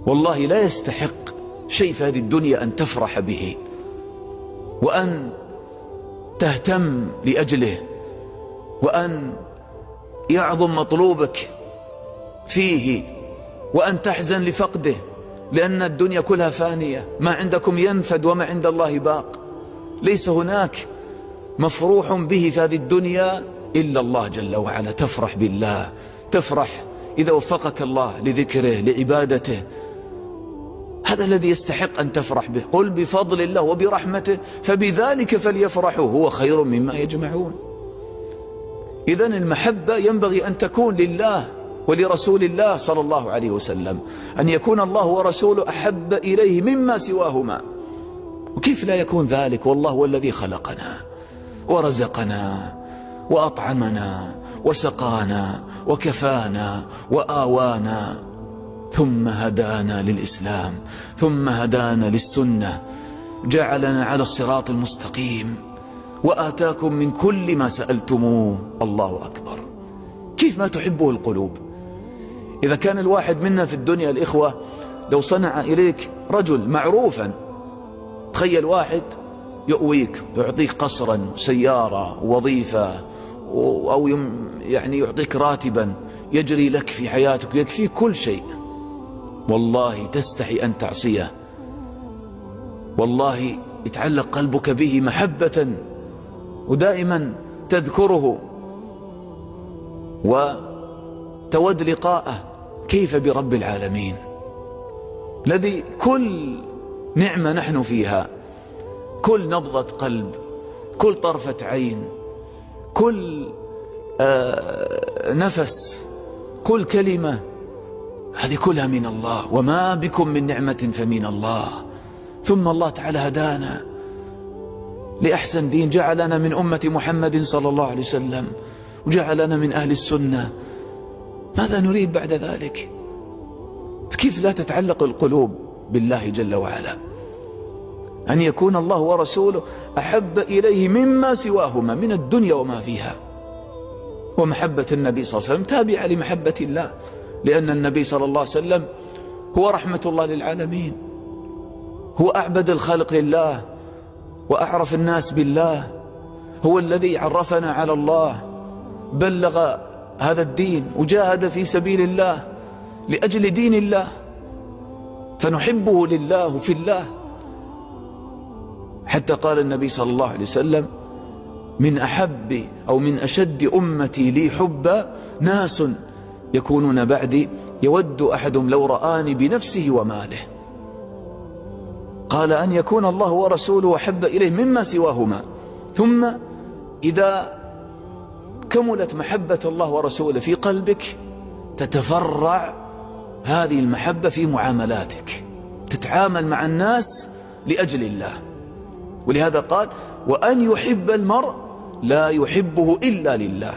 والله لا يستحق شيء في هذه الدنيا أن تفرح به وأن تهتم لأجله وأن يعظم مطلوبك فيه وأن تحزن لفقده، لأن الدنيا كلها فانية، ما عندكم ينفد وما عند الله باق. ليس هناك مفروح به في هذه الدنيا إلا الله جل وعلا. تفرح بالله، تفرح إذا وفقك الله لذكره لعبادته، هذا الذي يستحق أن تفرح به. قل بفضل الله وبرحمته فبذلك فليفرحوا هو خير مما يجمعون. إذن المحبة ينبغي أن تكون لله ولرسول الله صلى الله عليه وسلم، أن يكون الله ورسوله أحب إليه مما سواهما. وكيف لا يكون ذلك والله هو الذي خلقنا ورزقنا وأطعمنا وسقانا وكفانا وآوانا، ثم هدانا للإسلام، ثم هدانا للسنة، جعلنا على الصراط المستقيم، وآتاكم من كل ما سألتموه. الله أكبر. كيف ما تحبه القلوب؟ إذا كان الواحد منا في الدنيا الإخوة لو صنع إليك رجل معروفا، تخيل واحد يؤويك يعطيك قصرا سيارة ووظيفة أو يعني يعطيك راتبا يجري لك في حياتك ويكفيك كل شيء، والله تستحي أن تعصيه، والله يتعلق قلبك به محبة ودائما تذكره وتود لقاءه. كيف برب العالمين الذي كل نعمة نحن فيها، كل نبضة قلب، كل طرفة عين، كل نفس، كل كلمة، هذه كلها من الله، وما بكم من نعمة فمن الله. ثم الله تعالى هدانا لأحسن دين، جعلنا من أمة محمد صلى الله عليه وسلم، وجعلنا من أهل السنة. ماذا نريد بعد ذلك؟ كيف لا تتعلق القلوب بالله جل وعلا؟ أن يكون الله ورسوله أحب إليه مما سواهما من الدنيا وما فيها. ومحبة النبي صلى الله عليه وسلم تابعة لمحبة الله، لأن النبي صلى الله عليه وسلم هو رحمة الله للعالمين، هو أعبد الخلق لله وأعرف الناس بالله، هو الذي عرفنا على الله، بلغ هذا الدين وجاهد في سبيل الله لأجل دين الله، فنحبه لله وفي الله. حتى قال النبي صلى الله عليه وسلم: من أحب أو من أشد أمتي لي حبا ناس يكونون بعدي يود أحدهم لو رآني بنفسه وماله. قال أن يكون الله ورسوله أحب إليه مما سواهما. ثم إذا كملت محبة الله ورسوله في قلبك تتفرع هذه المحبة في معاملاتك، تتعامل مع الناس لأجل الله. ولهذا قال: وأن يحب المرء لا يحبه إلا لله.